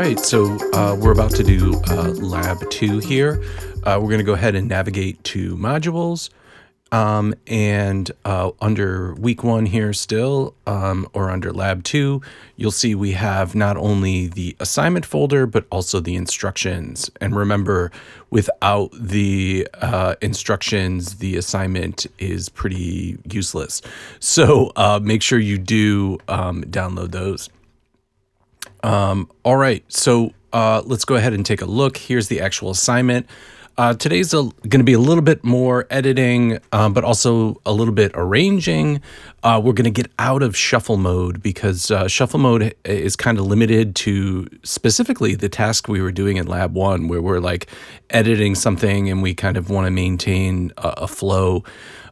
right, so we're about to do lab 2 here. We're going to go ahead and navigate to modules. And under week 1 here still, or under lab 2, you'll see we have not only the assignment folder, but also the instructions. And remember, without the instructions, the assignment is pretty useless. So make sure you do download those. All right, so let's go ahead and take a look. Here's the actual assignment. Today's going to be a little bit more editing, but also a little bit arranging. We're going to get out of shuffle mode because shuffle mode is kind of limited to specifically the task we were doing in lab 1, where we're like editing something and we kind of want to maintain a flow.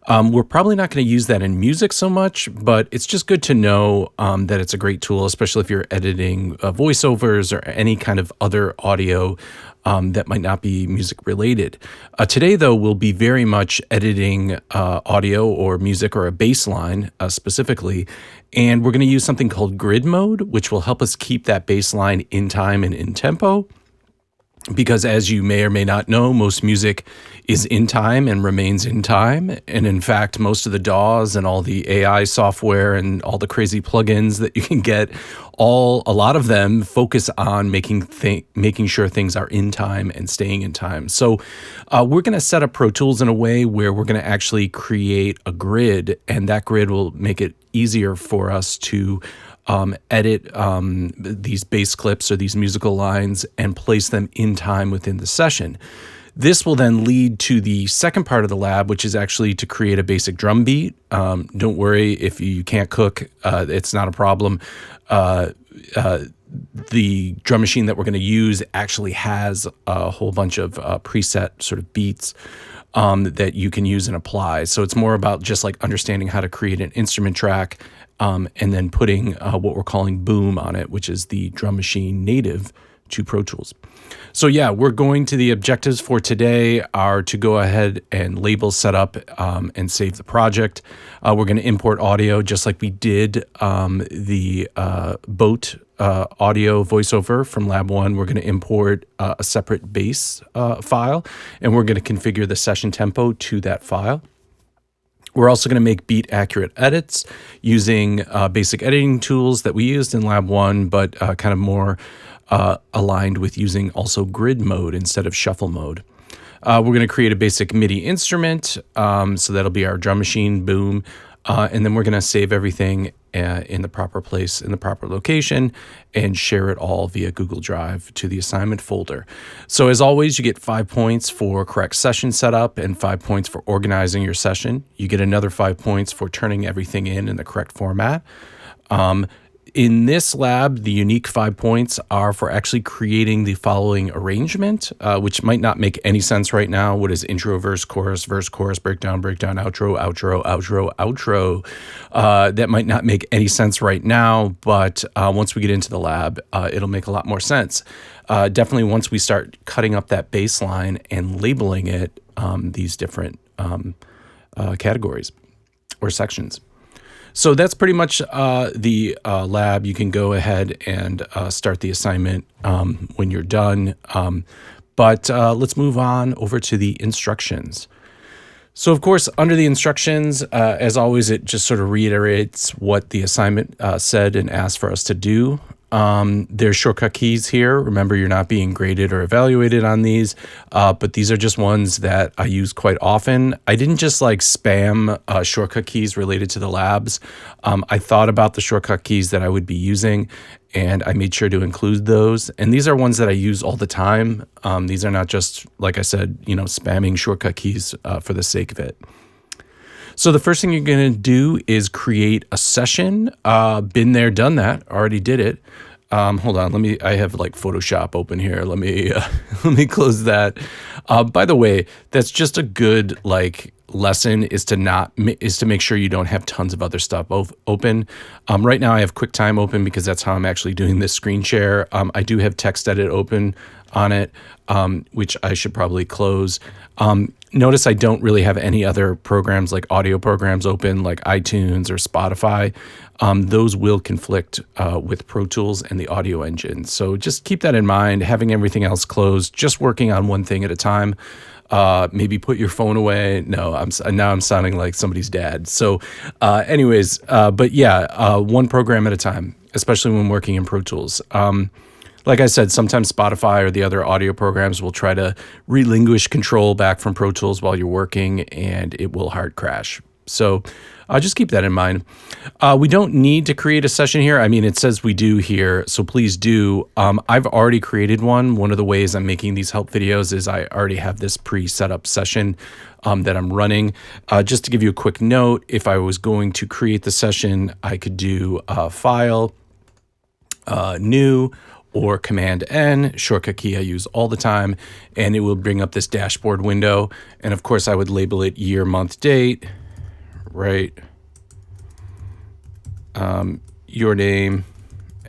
We're probably not going to use that in music so much, but it's just good to know that it's a great tool, especially if you're editing voiceovers or any kind of other audio that might not be music related. Today, though, we'll be very much editing audio or music or a bass line specifically, and we're going to use something called grid mode, which will help us keep that bass line in time and in tempo. Because as you may or may not know, most music is in time and remains in time. And in fact, most of the DAWs and all the AI software and all the crazy plugins that you can get, a lot of them focus on making sure things are in time and staying in time. So we're going to set up Pro Tools in a way where we're going to actually create a grid, and that grid will make it easier for us to edit these bass clips or these musical lines and place them in time within the session. This will then lead to the second part of the lab, which is actually to create a basic drum beat. Don't worry if you can't cook, it's not a problem. The drum machine that we're going to use actually has a whole bunch of preset sort of beats that you can use and apply. So it's more about just like understanding how to create an instrument track and then putting what we're calling boom on it, which is the drum machine native to Pro Tools. So yeah, we're going to the objectives for today are to go ahead and label setup and save the project. We're going to import audio just like we did the boat audio voiceover from lab 1. We're going to import a separate bass file, and we're going to configure the session tempo to that file. We're also going to make beat accurate edits using basic editing tools that we used in lab 1, but kind of more aligned with using also grid mode instead of shuffle mode. We're going to create a basic MIDI instrument, so that'll be our drum machine, boom, and then we're going to save everything in the proper place, in the proper location, and share it all via Google Drive to the assignment folder. So as always, you get 5 points for correct session setup and 5 points for organizing your session. You get another 5 points for turning everything in the correct format. In this lab, the unique 5 points are for actually creating the following arrangement, which might not make any sense right now. What is intro, verse, chorus, breakdown, outro, outro. That might not make any sense right now, but once we get into the lab, it'll make a lot more sense. Definitely once we start cutting up that bass line and labeling it, these different categories or sections. So that's pretty much the lab. You can go ahead and start the assignment when you're done. But let's move on over to the instructions. So, of course, under the instructions, as always, it just sort of reiterates what the assignment said and asked for us to do. There's shortcut keys here. Remember, you're not being graded or evaluated on these, but these are just ones that I use quite often. I didn't just like spam shortcut keys related to the labs. I thought about the shortcut keys that I would be using, and I made sure to include those. And these are ones that I use all the time. These are not just, like I said, spamming shortcut keys for the sake of it. So the first thing you're going to do is create a session. Been there, done that. Already did it. Hold on. I have like Photoshop open here. Let me close that. By the way, that's just a good lesson is to make sure you don't have tons of other stuff open. Right now I have QuickTime open because that's how I'm actually doing this screen share. I do have text edit open on it, which I should probably close. Notice I don't really have any other programs like audio programs open, like iTunes or Spotify. Those will conflict with Pro Tools and the audio engine. So just keep that in mind, having everything else closed, just working on one thing at a time. Maybe put your phone away. No, now I'm sounding like somebody's dad. So but yeah, one program at a time, especially when working in Pro Tools. Like I said, sometimes Spotify or the other audio programs will try to relinquish control back from Pro Tools while you're working, and it will hard crash. So just keep that in mind. We don't need to create a session here. I mean, it says we do here, so please do. I've already created one. One of the ways I'm making these help videos is I already have this pre-set up session that I'm running. Just to give you a quick note, if I was going to create the session, I could do File, New, or Command N, shortcut key I use all the time, and it will bring up this dashboard window. And of course I would label it year, month, date, right? Your name,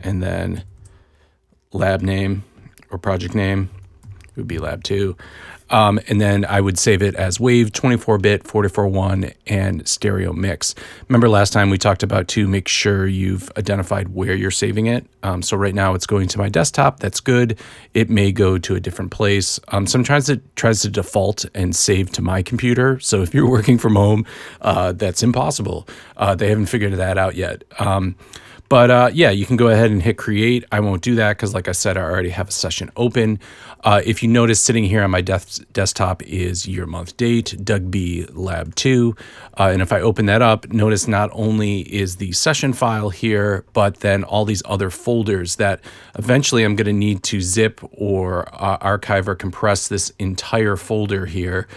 and then lab name or project name, it would be lab 2. And then I would save it as WAV 24-bit 441 and stereo mix. Remember last time we talked about to make sure you've identified where you're saving it. So right now it's going to my desktop. That's good. It may go to a different place. Sometimes it tries to default and save to my computer. So if you're working from home, that's impossible. They haven't figured that out yet. But yeah, you can go ahead and hit create. I won't do that because, like I said, I already have a session open. If you notice, sitting here on my desktop is year, month, date, Doug B Lab 2. And if I open that up, notice not only is the session file here, but then all these other folders that eventually I'm going to need to zip or archive or compress this entire folder here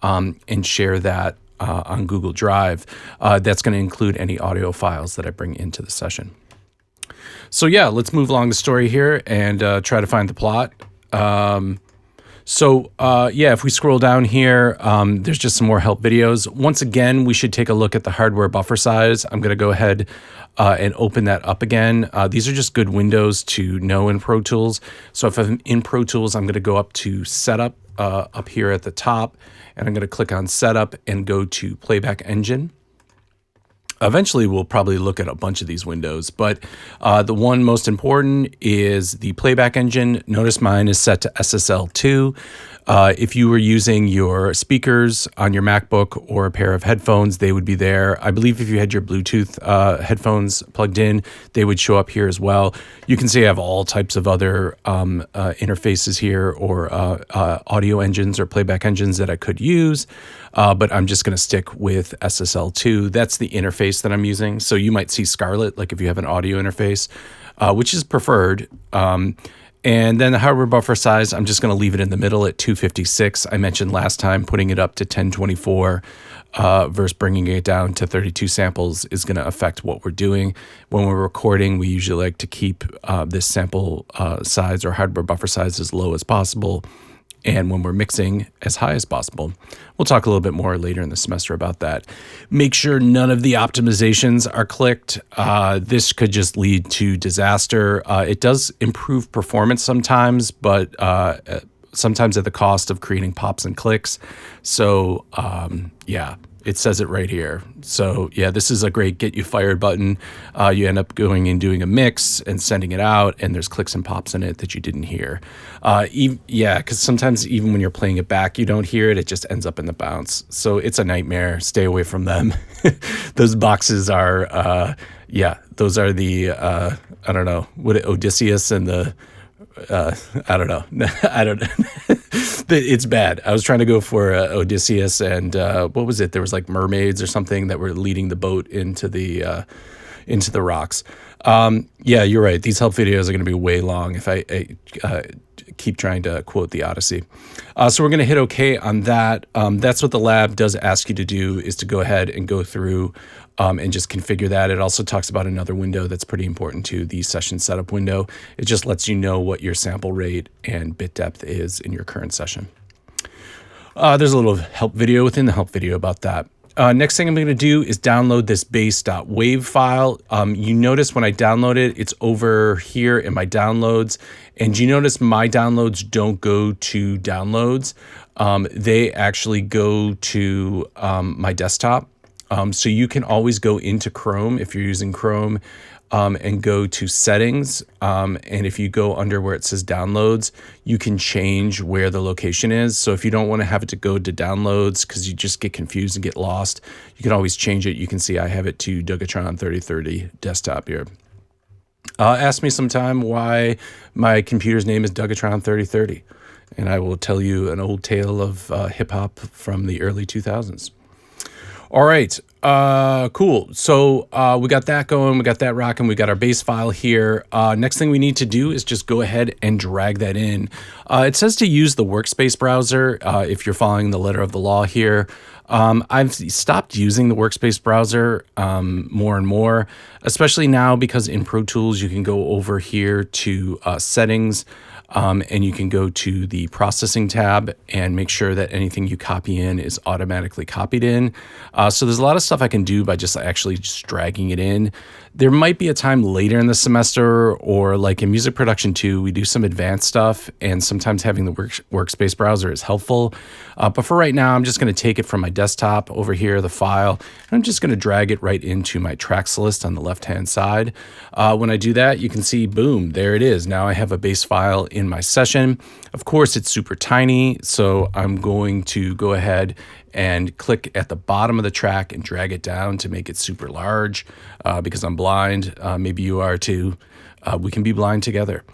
and share that on Google Drive. That's going to include any audio files that I bring into the session. So yeah, let's move along the story here and try to find the plot. Yeah, if we scroll down here, there's just some more help videos. Once again, we should take a look at the hardware buffer size. I'm going to go ahead and open that up again. These are just good windows to know in Pro Tools. So if I'm in Pro Tools, I'm going to go up to Setup up here at the top, and I'm going to click on Setup and go to Playback Engine. Eventually, we'll probably look at a bunch of these windows, but the one most important is the playback engine. Notice mine is set to SSL2. If you were using your speakers on your MacBook or a pair of headphones, they would be there. I believe if you had your Bluetooth headphones plugged in, they would show up here as well. You can see I have all types of other interfaces here or audio engines or playback engines that I could use. But I'm just going to stick with SSL2. That's the interface that I'm using. So you might see Scarlett, like if you have an audio interface, which is preferred. And then the hardware buffer size, I'm just going to leave it in the middle at 256. I mentioned last time putting it up to 1024 versus bringing it down to 32 samples is going to affect what we're doing. When we're recording, we usually like to keep this sample size or hardware buffer size as low as possible. And when we're mixing, as high as possible. We'll talk a little bit more later in the semester about that. Make sure none of the optimizations are clicked. This could just lead to disaster. It does improve performance sometimes, but sometimes at the cost of creating pops and clicks. So yeah, it says it right here. So yeah, this is a great get you fired button. You end up going and doing a mix and sending it out, and there's clicks and pops in it that you didn't hear. Yeah, because sometimes even when you're playing it back, you don't hear it. It just ends up in the bounce. So it's a nightmare. Stay away from them. Those boxes are, yeah, those are the, I don't know, what Odysseus and the, I don't know. I don't know. It's bad. I was trying to go for Odysseus and what was it? There was like mermaids or something that were leading the boat into the rocks. Yeah, you're right. These help videos are going to be way long if I keep trying to quote the Odyssey. So we're going to hit OK on that. That's what the lab does ask you to do, is to go ahead and go through and just configure that. It also talks about another window that's pretty important too, the session setup window. It just lets you know what your sample rate and bit depth is in your current session. There's a little help video within the help video about that. Next thing I'm going to do is download this bass.wave file. You notice when I download it, it's over here in my downloads. And you notice my downloads don't go to downloads. They actually go to my desktop. So you can always go into Chrome if you're using Chrome and go to settings. And if you go under where it says downloads, you can change where the location is. So if you don't want to have it to go to downloads because you just get confused and get lost, you can always change it. You can see I have it to Dogatron 3030 desktop here. Ask me sometime why my computer's name is Dogatron 3030, and I will tell you an old tale of hip hop from the early 2000s. All right, cool. So we got that going, we got that rocking, we got our bass file here. Next thing we need to do is just go ahead and drag that in. It says to use the workspace browser if you're following the letter of the law here. I've stopped using the workspace browser more and more, especially now because in Pro Tools you can go over here to settings, and you can go to the processing tab and make sure that anything you copy in is automatically copied in. So there's a lot of stuff I can do by just actually just dragging it in. There might be a time later in the semester, or like in music production too, we do some advanced stuff, and sometimes having the workspace browser is helpful. But for right now, I'm just going to take it from my desktop over here, the file, and I'm just going to drag it right into my tracks list on the left-hand side. When I do that, you can see, boom, there it is. Now I have a bass file in my session. Of course, it's super tiny, so I'm going to go ahead and click at the bottom of the track and drag it down to make it super large because I'm blind. Maybe you are too. We can be blind together.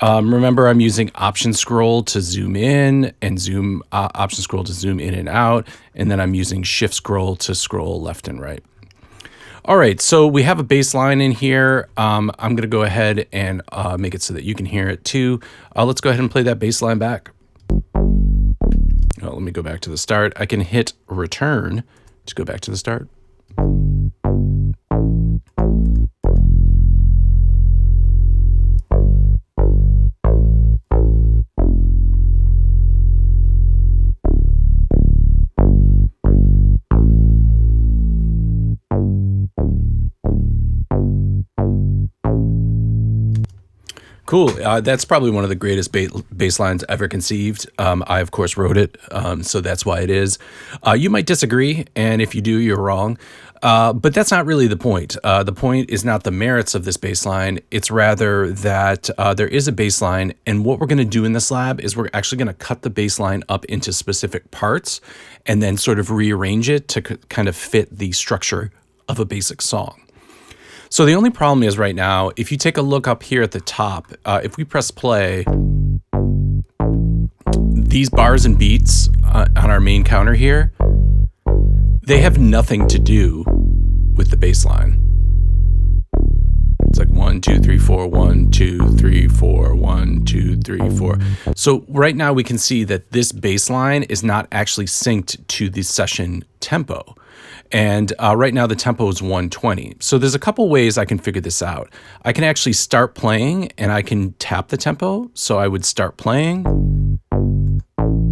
Remember, I'm using Option Scroll to zoom in and Option Scroll to zoom in and out, and then I'm using Shift Scroll to scroll left and right. All right, so we have a bass line in here. I'm going to go ahead and make it so that you can hear it too. Let's go ahead and play that bass line back. Let me go back to the start. I can hit return to go back to the start. Cool. That's probably one of the greatest bass lines ever conceived. I, of course, wrote it, so that's why it is. You might disagree, and if you do, you're wrong. But that's not really the point. The point is not the merits of this bass line. It's rather that there is a bass line, and what we're going to do in this lab is we're actually going to cut the bass line up into specific parts and then sort of rearrange it to kind of fit the structure of a basic song. So the only problem is right now, if you take a look up here at the top, if we press play, these bars and beats on our main counter here, they have nothing to do with the bass line. It's like 1, 2, 3, 4, 1, 2, 3, 4, 1, 2, 3, 4. So right now we can see that this bass line is not actually synced to the session tempo. And right now the tempo is 120. So there's a couple ways I can figure this out. I can actually start playing and I can tap the tempo. So I would start playing.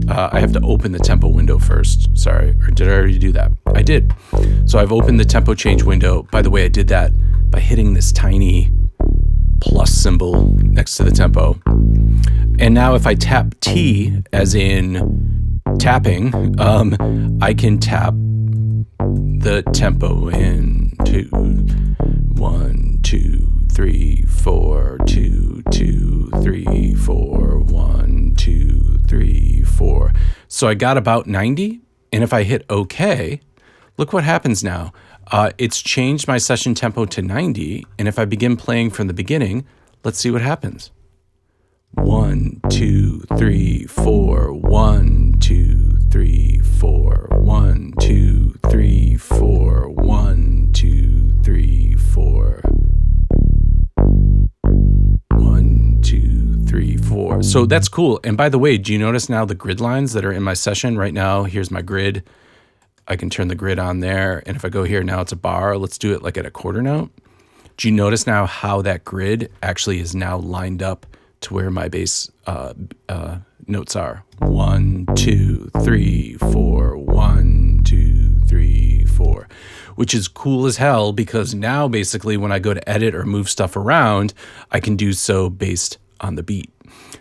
I have to open the tempo window first. Sorry, or did I already do that? I did. So I've opened the tempo change window. By the way, I did that by hitting this tiny plus symbol next to the tempo. And now if I tap T, as in tapping, I can tap the tempo in 2, 1, 2, 3, 4, 2, 2, 3, 4, 1, 2, 3, 4. So I got about 90, and if I hit OK, look what happens now. It's changed my session tempo to 90, and if I begin playing from the beginning, let's see what happens. 1, 2, 3, 4, 1, 2, 3, 4, 1, 2, 3, 4, 1, 2, 3, 4. 1, 2, 3, 4. So that's cool. And by the way, do you notice now the grid lines that are in my session right now? Here's my grid. I can turn the grid on there. And if I go here, now it's a bar. Let's do it like at a quarter note. Do you notice now how that grid actually is now lined up to where my bass notes are? 1, 2, 3, 4, 1, 2, 3, 4. which is cool as hell because now basically when I go to edit or move stuff around, I can do so based on the beat.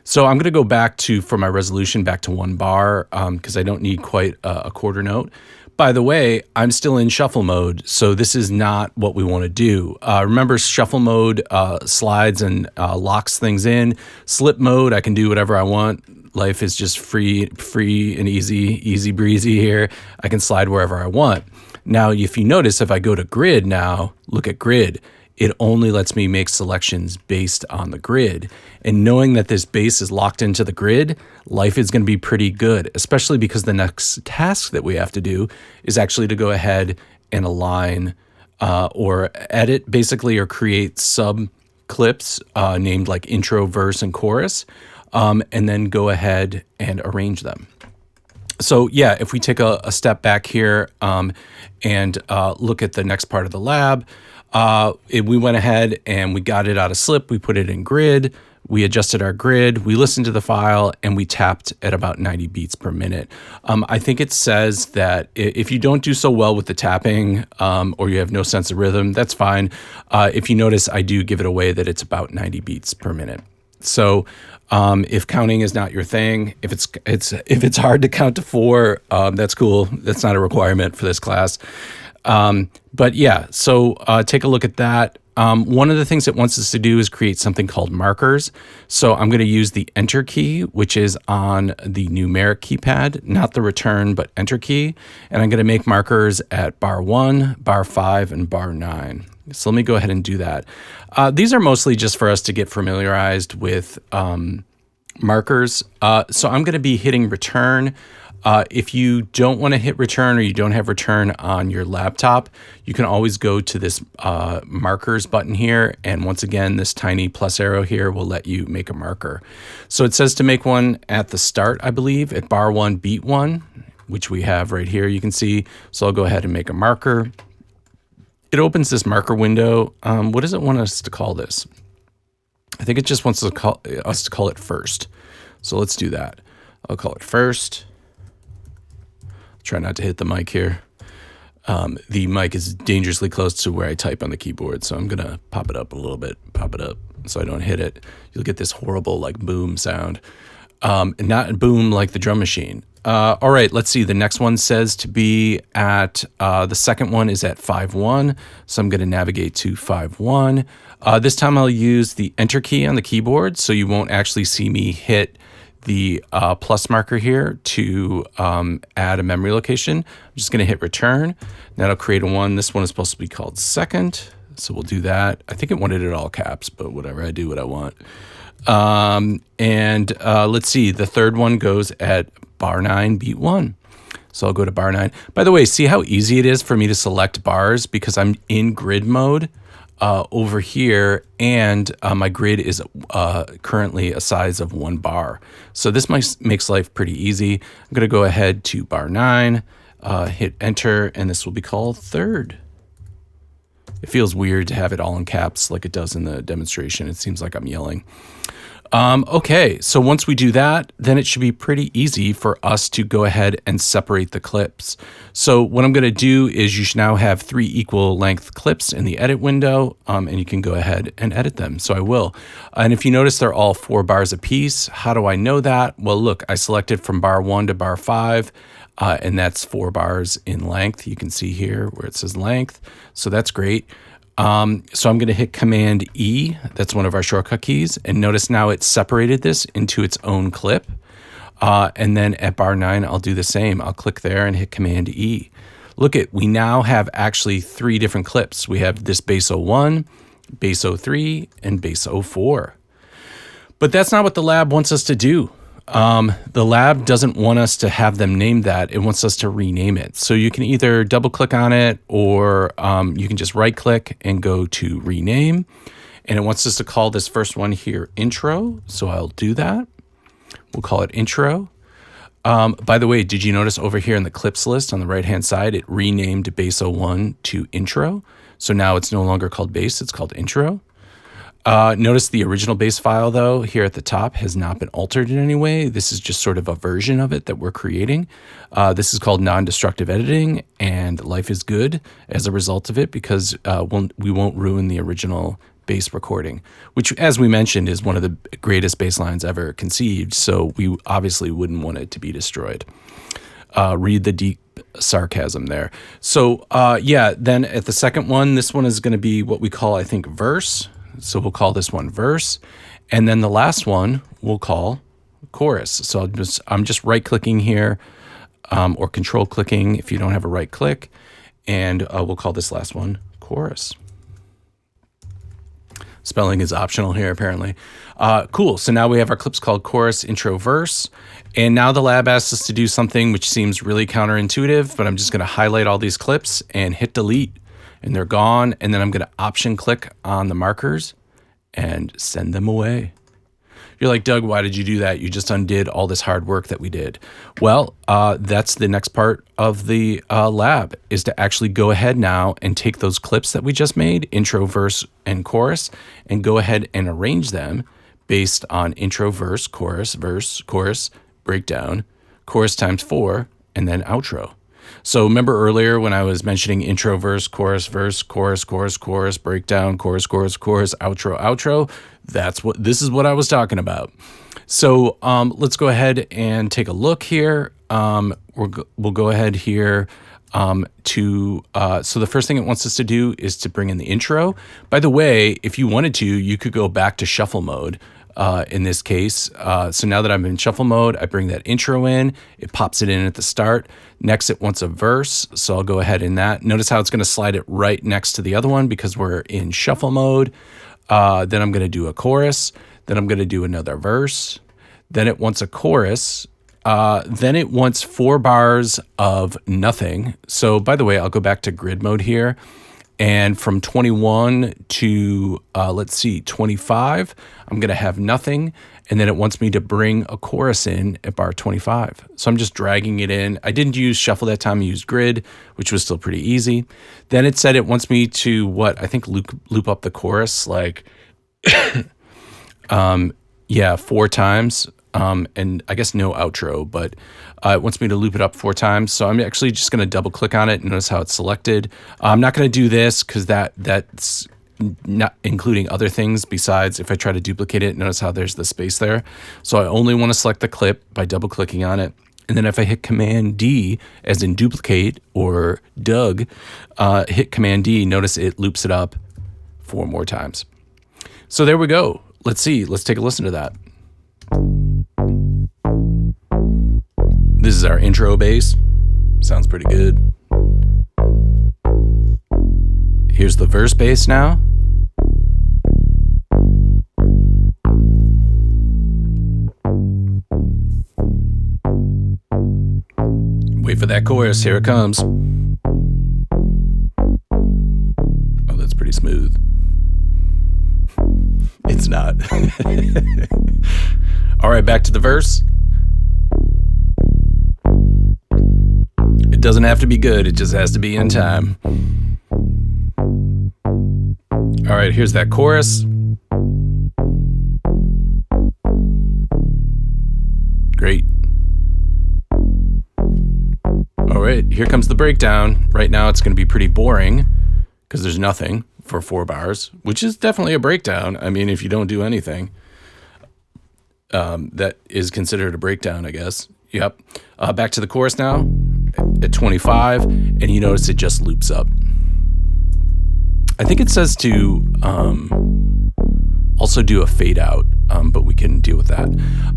So I'm going to go back to, for my resolution, back to 1 bar because I don't need quite a quarter note. By the way, I'm still in shuffle mode, so this is not what we want to do. Remember, shuffle mode slides and locks things in. Slip mode, I can do whatever I want. Life is just free and easy breezy here. I can slide wherever I want. Now, if you notice, if I go to grid now, look at grid. It only lets me make selections based on the grid. And knowing that this bass is locked into the grid, life is going to be pretty good, especially because the next task that we have to do is actually to go ahead and align or edit basically, or create sub clips named like intro, verse, and chorus, and then go ahead and arrange them. So yeah, if we take a step back here and look at the next part of the lab, we went ahead and we got it out of slip. We put it in grid. We adjusted our grid. We listened to the file and we tapped at about 90 beats per minute. I think it says that if you don't do so well with the tapping or you have no sense of rhythm, that's fine. If you notice, I do give it away that it's about 90 beats per minute. So if counting is not your thing, if it's hard to count to 4, that's cool. That's not a requirement for this class. But yeah, so take a look at that. One of the things it wants us to do is create something called markers. So I'm going to use the enter key, which is on the numeric keypad, not the return, but enter key. And I'm going to make markers at bar 1, bar 5, and bar 9. So let me go ahead and do that. These are mostly just for us to get familiarized with markers. So I'm going to be hitting return. If you don't want to hit return or you don't have return on your laptop, you can always go to this markers button here. And once again, this tiny plus arrow here will let you make a marker. So it says to make one at the start, I believe, at bar 1, beat 1, which we have right here, you can see. So I'll go ahead and make a marker. It opens this marker window. What does it want us to call this? I think it just wants us to call it first. So let's do that. I'll call it first. Try not to hit the mic here. The mic is dangerously close to where I type on the keyboard, so I'm gonna pop it up a little bit, pop it up so I don't hit it. You'll get this horrible like boom sound, and not boom like the drum machine. All right, let's see. The next one says to be at, the second one is at 5-1, so I'm gonna navigate to 5-1. This time I'll use the enter key on the keyboard, so you won't actually see me hit the plus marker here to add a memory location. I'm just going to hit return. That'll create a 1. This one is supposed to be called second, so we'll do that. I think it wanted it all caps, but whatever, I do what I want. Let's see, the third one goes at bar 9, beat 1. So I'll go to bar 9. By the way, see how easy it is for me to select bars because I'm in grid mode over here, and my grid is currently a size of 1 bar. So this makes life pretty easy. I'm going to go ahead to bar 9, hit enter, and this will be called third. It feels weird to have it all in caps like it does in the demonstration. It seems like I'm yelling. Okay, so once we do that, then it should be pretty easy for us to go ahead and separate the clips. So what I'm going to do is you should now have 3 equal length clips in the edit window, and you can go ahead and edit them. So I will. And if you notice, they're all 4 bars apiece. How do I know that? Well, look, I selected from bar 1 to bar 5, and that's 4 bars in length. You can see here where it says length. So that's great. So I'm going to hit Command E. That's one of our shortcut keys. And notice now it's separated this into its own clip. And then at bar 9, I'll do the same. I'll click there and hit Command E. Look at, we now have actually 3 different clips. We have this bass 01, bass 03, and bass 04. But that's not what the lab wants us to do. The lab doesn't want us to have them name that. It wants us to rename it. So you can either double click on it or you can just right click and go to rename. And it wants us to call this first one here intro. So I'll do that. We'll call it intro. By the way, did you notice over here in the clips list on the right hand side, it renamed bass 01 to intro. So now it's no longer called bass, it's called intro. Notice the original bass file, though, here at the top has not been altered in any way. This is just sort of a version of it that we're creating. This is called non-destructive editing, and life is good as a result of it because we won't ruin the original bass recording, which, as we mentioned, is one of the greatest bass lines ever conceived, so we obviously wouldn't want it to be destroyed. Read the deep sarcasm there. So, yeah, then at the second one, this one is going to be what we call, I think, verse. So we'll call this one verse. And then the last one we'll call chorus. So I'm just right-clicking here, or control-clicking if you don't have a right click. And we'll call this last one chorus. Spelling is optional here, apparently. Cool. So now we have our clips called chorus, intro, verse. And now the lab asks us to do something which seems really counterintuitive, but I'm just going to highlight all these clips and hit delete. And they're gone. And then I'm going to option click on the markers and send them away. You're like, Doug, why did you do that? You just undid all this hard work that we did. Well, that's the next part of the lab, is to actually go ahead now and take those clips that we just made, intro, verse, and chorus, and go ahead and arrange them based on intro, verse, chorus, breakdown, chorus times 4, and then outro. So remember earlier when I was mentioning intro, verse, chorus, breakdown, chorus, outro. This is what I was talking about. So let's go ahead and take a look here. We'll go ahead here so the first thing it wants us to do is to bring in the intro. By the way, if you wanted to, you could go back to shuffle mode. In this case. So now that I'm in shuffle mode, I bring that intro in, it pops it in at the start. Next, it wants a verse, so I'll go ahead in that. Notice how it's going to slide it right next to the other one because we're in shuffle mode. Then I'm going to do a chorus. Then I'm going to do another verse. Then it wants a chorus. Then it wants 4 bars of nothing. So by the way, I'll go back to grid mode here. And from 21 to, 25, I'm going to have nothing. And then it wants me to bring a chorus in at bar 25. So I'm just dragging it in. I didn't use shuffle that time. I used grid, which was still pretty easy. Then it said it wants me to, loop up the chorus, 4 times. And I guess no outro, but it wants me to loop it up 4 times. So I'm actually just going to double click on it and notice how it's selected. I'm not going to do this because that's not including other things besides if I try to duplicate it, notice how there's the space there. So I only want to select the clip by double clicking on it. And then if I hit Command D, as in duplicate or Doug, hit Command D, notice it loops it up 4 more times. So there we go. Let's see. Let's take a listen to that. This is our intro bass. Sounds pretty good. Here's the verse bass now. Wait for that chorus. Here it comes. Oh, that's pretty smooth. It's not. All right, back to the verse. It doesn't have to be good, it just has to be in time. All right, here's that chorus. Great. All right, here comes the breakdown. Right now it's going to be pretty boring because there's nothing for 4 bars, which is definitely a breakdown. I mean, if you don't do anything, that is considered a breakdown, I guess. Yep. Back to the chorus now at 25, and you notice it just loops up. I think it says to also do a fade out, but we can deal with that.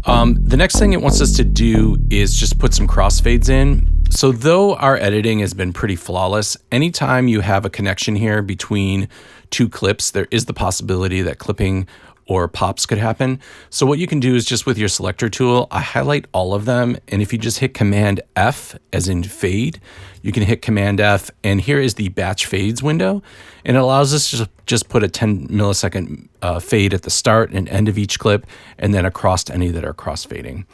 The next thing it wants us to do is just put some crossfades in. So though our editing has been pretty flawless, anytime you have a connection here between 2 clips, there is the possibility that clipping or pops could happen. So what you can do is just with your selector tool, I highlight all of them. And if you just hit Command F, as in fade, you can hit Command F, and here is the batch fades window. And it allows us to just put a 10 millisecond fade at the start and end of each clip, and then across any that are cross fading.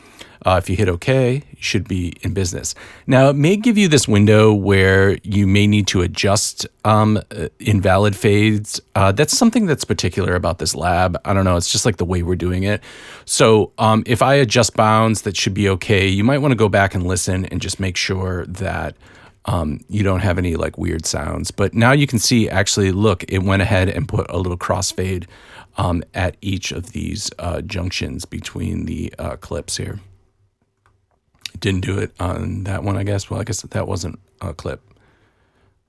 If you hit OK, you should be in business. Now, it may give you this window where you may need to adjust invalid fades. That's something that's particular about this lab. I don't know. It's just like the way we're doing it. So if I adjust bounds, that should be okay. You might want to go back and listen and just make sure that you don't have any like weird sounds. But now you can see, actually, look, it went ahead and put a little crossfade at each of these junctions between the clips here. It didn't do it on that one, I guess. Well, I guess that wasn't a clip.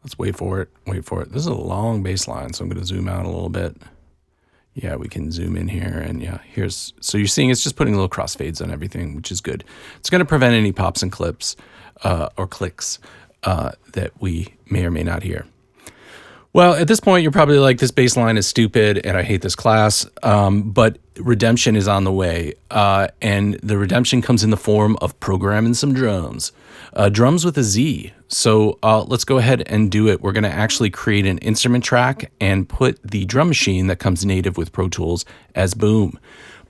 Let's wait for it. Wait for it. This is a long bass line, so I'm going to zoom out a little bit. Yeah, we can zoom in here, and yeah, here's, so you're seeing it's just putting little crossfades on everything, which is good. It's going to prevent any pops and clips or clicks that we may or may not hear. Well, at this point, you're probably like, this bass line is stupid and I hate this class, but redemption is on the way. And the redemption comes in the form of programming some drums. Drums with a Z. So let's go ahead and do it. We're going to actually create an instrument track and put the drum machine that comes native with Pro Tools as Boom.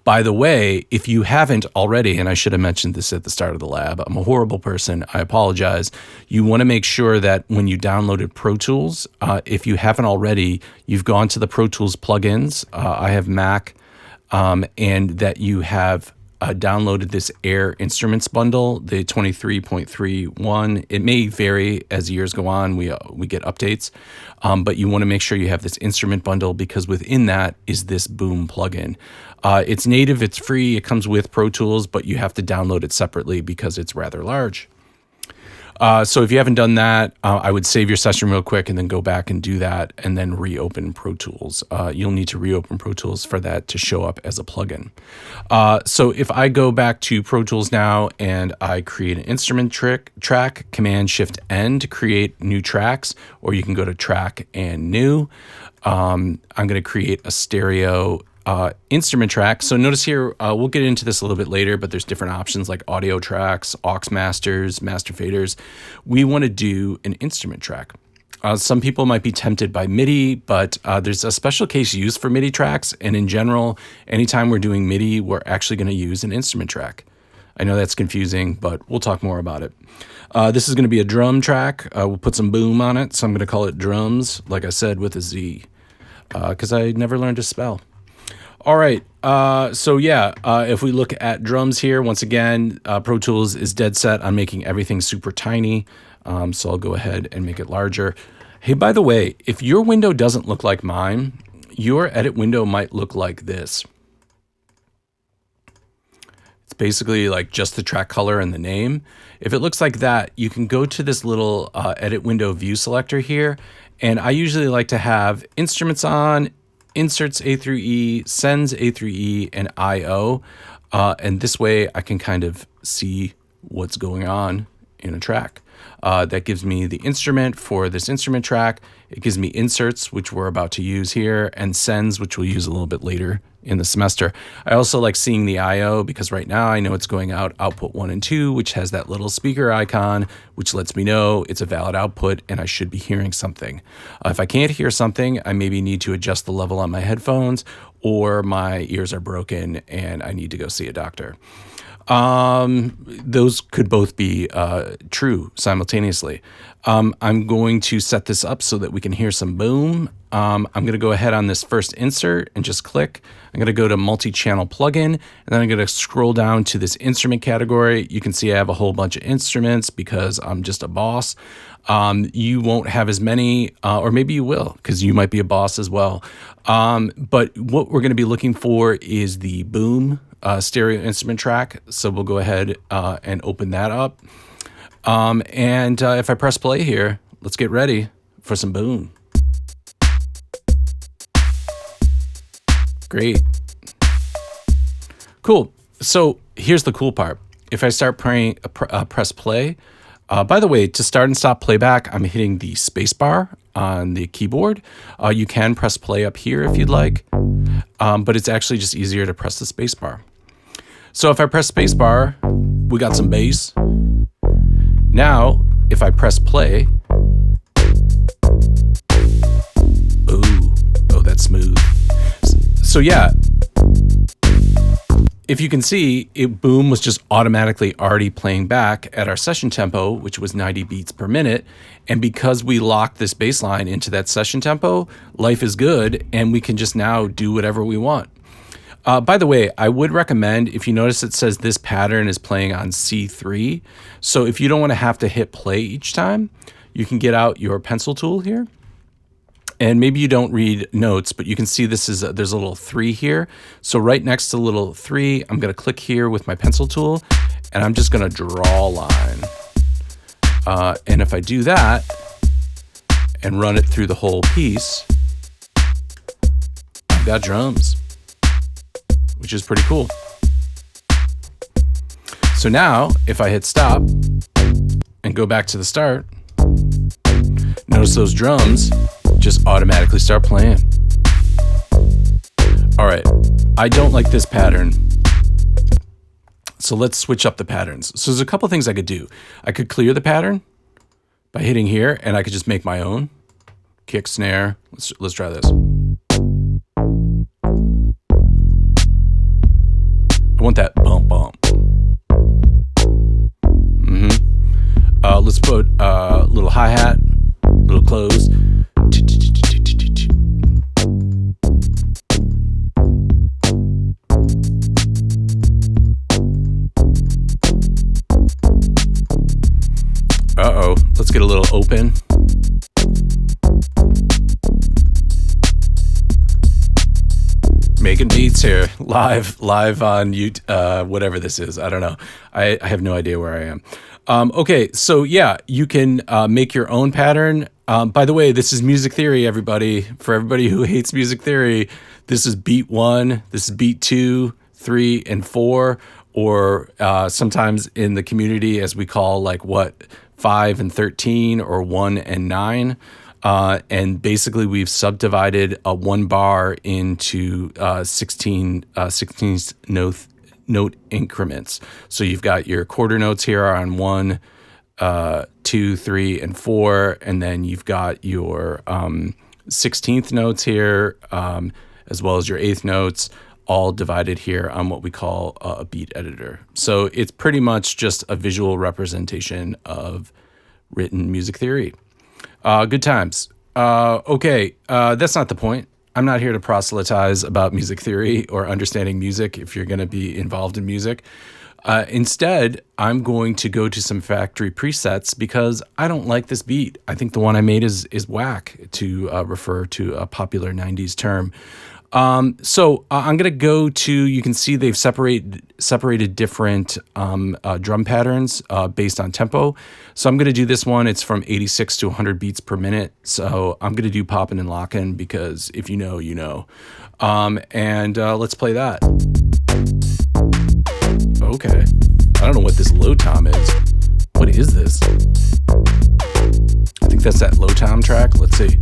By the way, if you haven't already, and I should have mentioned this at the start of the lab, I'm a horrible person, I apologize. You want to make sure that when you downloaded Pro Tools, if you haven't already, you've gone to the Pro Tools plugins. I have Mac, and that you have downloaded this Air Instruments bundle, the 23.31. It may vary as years go on. We get updates, but you want to make sure you have this instrument bundle, because within that is this Boom plugin. It's native, it's free, it comes with Pro Tools, but you have to download it separately because it's rather large. So if you haven't done that, I would save your session real quick and then go back and do that and then reopen Pro Tools. You'll need to reopen Pro Tools for that to show up as a plugin. So if I go back to Pro Tools now and I create an instrument track, Command-Shift-N to create new tracks, or you can go to Track and New. I'm going to create a stereo instrument track. So notice here, we'll get into this a little bit later, but there's different options like audio tracks, aux masters, master faders. We want to do an instrument track. Some people might be tempted by MIDI, but there's a special case used for MIDI tracks. And in general, anytime we're doing MIDI, we're actually going to use an instrument track. I know that's confusing, but we'll talk more about it. This is going to be a drum track. We'll put some boom on it. So I'm going to call it drums, like I said, with a Z, because I never learned to spell. All right, so yeah, if we look at drums here, once again, Pro Tools is dead set on making everything super tiny, so I'll go ahead and make it larger. Hey, by the way, if your window doesn't look like mine, your edit window might look like this. It's basically like just the track color and the name. If it looks like that, you can go to this little edit window view selector here, and I usually like to have instruments on, inserts A through E, sends A through E, and I/O. And this way I can kind of see what's going on in a track. That gives me the instrument for this instrument track. It gives me inserts, which we're about to use here, and sends, which we'll use a little bit later in the semester. I also like seeing the I/O because right now I know it's going out output 1 and 2, which has that little speaker icon, which lets me know it's a valid output and I should be hearing something. If I can't hear something, I maybe need to adjust the level on my headphones, or my ears are broken and I need to go see a doctor. Those could both be true simultaneously. I'm going to set this up so that we can hear some boom. I'm going to go ahead on this first insert and just click. I'm going to go to multi-channel plugin, and then I'm going to scroll down to this instrument category. You can see I have a whole bunch of instruments because I'm just a boss. You won't have as many, or maybe you will, because you might be a boss as well. But what we're going to be looking for is the boom stereo instrument track. So we'll go ahead and open that up. And if I press play here, let's get ready for some boom. Great. Cool. So here's the cool part. If I start press play, by the way, to start and stop playback, I'm hitting the space bar on the keyboard. You can press play up here if you'd like, but it's actually just easier to press the space bar. So if I press space bar, we got some bass. Now, if I press play, oh, that's smooth. So yeah, if you can see, Boom was just automatically already playing back at our session tempo, which was 90 beats per minute. And because we locked this bass line into that session tempo, life is good, and we can just now do whatever we want. By the way, I would recommend, if you notice it says this pattern is playing on C3. So if you don't want to have to hit play each time, you can get out your pencil tool here. And maybe you don't read notes, but you can see this is there's a little 3 here. So right next to the little 3, I'm going to click here with my pencil tool, and I'm just going to draw a line. And if I do that and run it through the whole piece, I've got drums, which is pretty cool. So now if I hit stop and go back to the start, notice those drums just automatically start playing. All right, I don't like this pattern. So let's switch up the patterns. So there's a couple things I could do. I could clear the pattern by hitting here, and I could just make my own kick, snare. Let's try this. I want that bump bump. Let's put a little hi-hat, little close. Uh-oh, let's get a little open. Making beats here, live on YouTube, whatever this is. I don't know. I have no idea where I am. Okay, so yeah, you can make your own pattern. By the way, this is music theory, everybody. For everybody who hates music theory, this is beat 1, this is beat 2, 3, and 4, or sometimes in the community, as we call 5 and 13, or 1 and 9. And basically we've subdivided a 1 bar into 16th note increments. So you've got your quarter notes here are on 1, 2, 3, and 4, and then you've got your 16th notes here, as well as your 8th notes, all divided here on what we call a beat editor. So it's pretty much just a visual representation of written music theory. Good times. Okay, that's not the point. I'm not here to proselytize about music theory or understanding music if you're going to be involved in music. Instead, I'm going to go to some factory presets because I don't like this beat. I think the one I made is whack, to refer to a popular 90s term. So I'm going to go to, you can see they've separated different drum patterns based on tempo. So I'm going to do this one. It's from 86 to 100 beats per minute. So I'm going to do poppin' and lockin' because if you know, you know. And let's play that. Okay. I don't know what this low tom is. What is this? I think that's that low tom track. Let's see.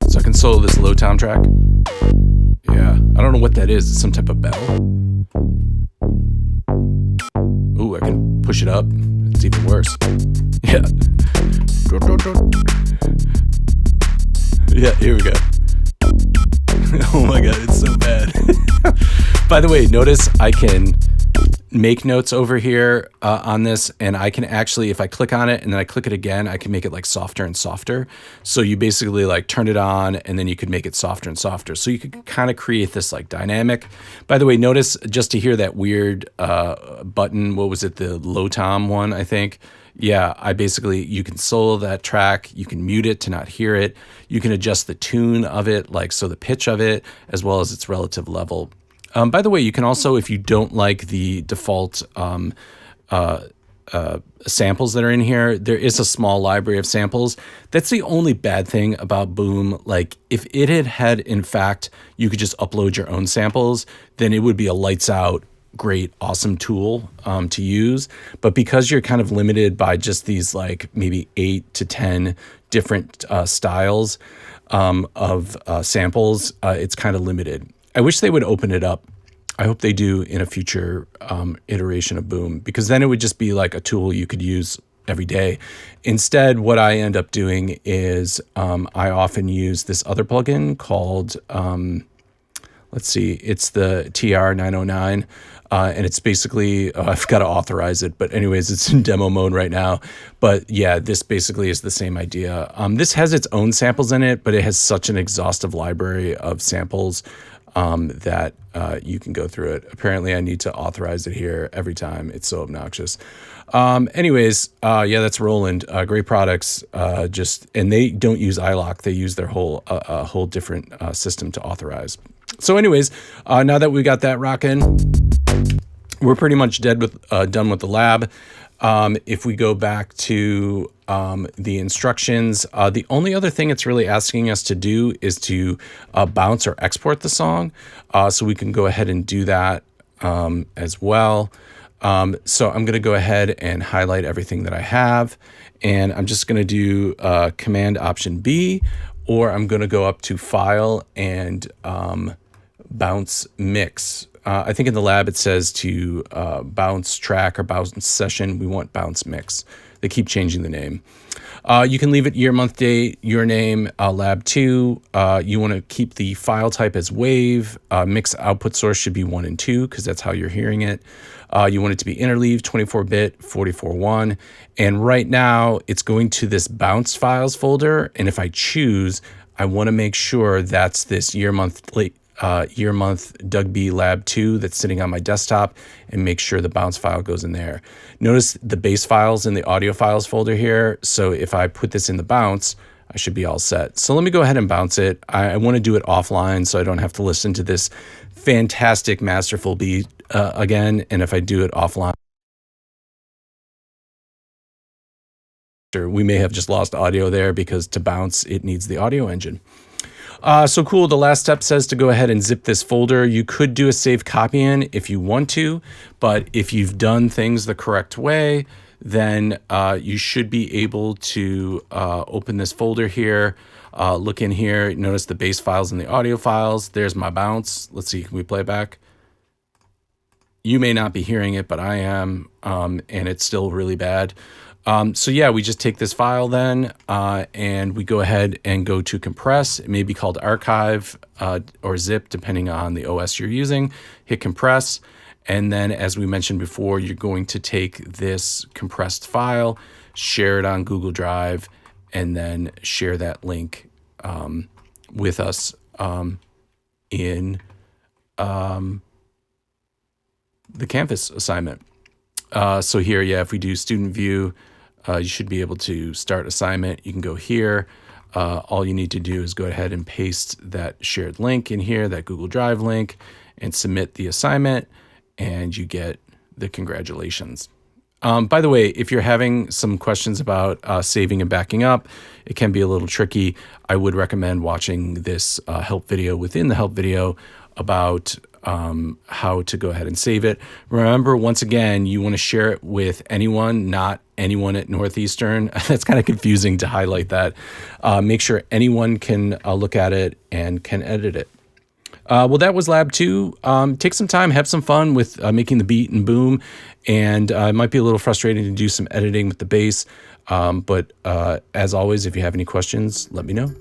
So I can solo this low tom track. Yeah, I don't know what that is. It's some type of bell. Ooh, I can push it up. It's even worse. Yeah. Yeah, here we go. Oh my god, it's so bad. By the way, notice I can make notes over here on this, and I can actually, if I click on it and then I click it again, I can make it softer and softer. So you basically turn it on, and then you could make it softer and softer. So you could kind of create this dynamic. By the way, notice just to hear that weird button, what was it, the low tom one, I think. Yeah, you can solo that track, you can mute it to not hear it, you can adjust the tune of it, so the pitch of it, as well as its relative level. By the way, you can also, if you don't like the default samples that are in here, there is a small library of samples. That's the only bad thing about Boom. If it had, in fact, you could just upload your own samples, then it would be a lights out, great, awesome tool to use. But because you're kind of limited by just these maybe 8 to 10 different styles of samples, it's kind of limited. I wish they would open it up. I hope they do in a future iteration of Boom, because then it would just be a tool you could use every day. Instead, what I end up doing is I often use this other plugin called, let's see, it's the TR-909. And it's basically, I've got to authorize it, but anyways, it's in demo mode right now. But yeah, this basically is the same idea. This has its own samples in it, but it has such an exhaustive library of samples that you can go through it. Apparently, I need to authorize it here every time. It's so obnoxious. Anyways, yeah, that's Roland. Great products. And they don't use iLok. They use their whole different system to authorize. So anyways, now that we got that rocking, we're pretty much done with the lab. If we go back to the instructions, the only other thing it's really asking us to do is to bounce or export the song. So we can go ahead and do that as well. So I'm going to go ahead and highlight everything that I have. And I'm just going to do Command Option B, or I'm going to go up to File and Bounce Mix. I think in the lab it says to bounce track or bounce session. We want bounce mix. They keep changing the name. You can leave it year, month, date, your name, lab 2. You want to keep the file type as wave. Mix output source should be 1 and 2 because that's how you're hearing it. You want it to be interleave, 24-bit, 44.1. And right now it's going to this bounce files folder. And if I choose, I want to make sure that's this year, month, Doug B Lab 2 that's sitting on my desktop, and make sure the bounce file goes in there. Notice the base files in the audio files folder here. So if I put this in the bounce, I should be all set. So let me go ahead and bounce it. I want to do it offline so I don't have to listen to this fantastic masterful beat again. And if I do it offline, we may have just lost audio there because to bounce, it needs the audio engine. So cool. The last step says to go ahead and zip this folder. You could do a save copy in if you want to, but if you've done things the correct way, then you should be able to open this folder here. Look in here. Notice the base files and the audio files. There's my bounce. Let's see. Can we play back? You may not be hearing it, but I am, and it's still really bad. So yeah, we just take this file then, and we go ahead and go to compress. It may be called archive or zip, depending on the OS you're using. Hit compress. And then as we mentioned before, you're going to take this compressed file, share it on Google Drive, and then share that link with us in the Canvas assignment. So here, yeah, if we do student view, you should be able to start assignment. You can go here. All you need to do is go ahead and paste that shared link in here, that Google Drive link, and submit the assignment, and you get the congratulations. By the way, if you're having some questions about saving and backing up, it can be a little tricky. I would recommend watching this help video within the help video about how to go ahead and save it. Remember, once again, you want to share it with anyone, not anyone at Northeastern. That's kind of confusing to highlight that. Make sure anyone can look at it and can edit it. Well, that was Lab 2. Take some time, have some fun with making the beat and boom. And it might be a little frustrating to do some editing with the bass. But as always, if you have any questions, let me know.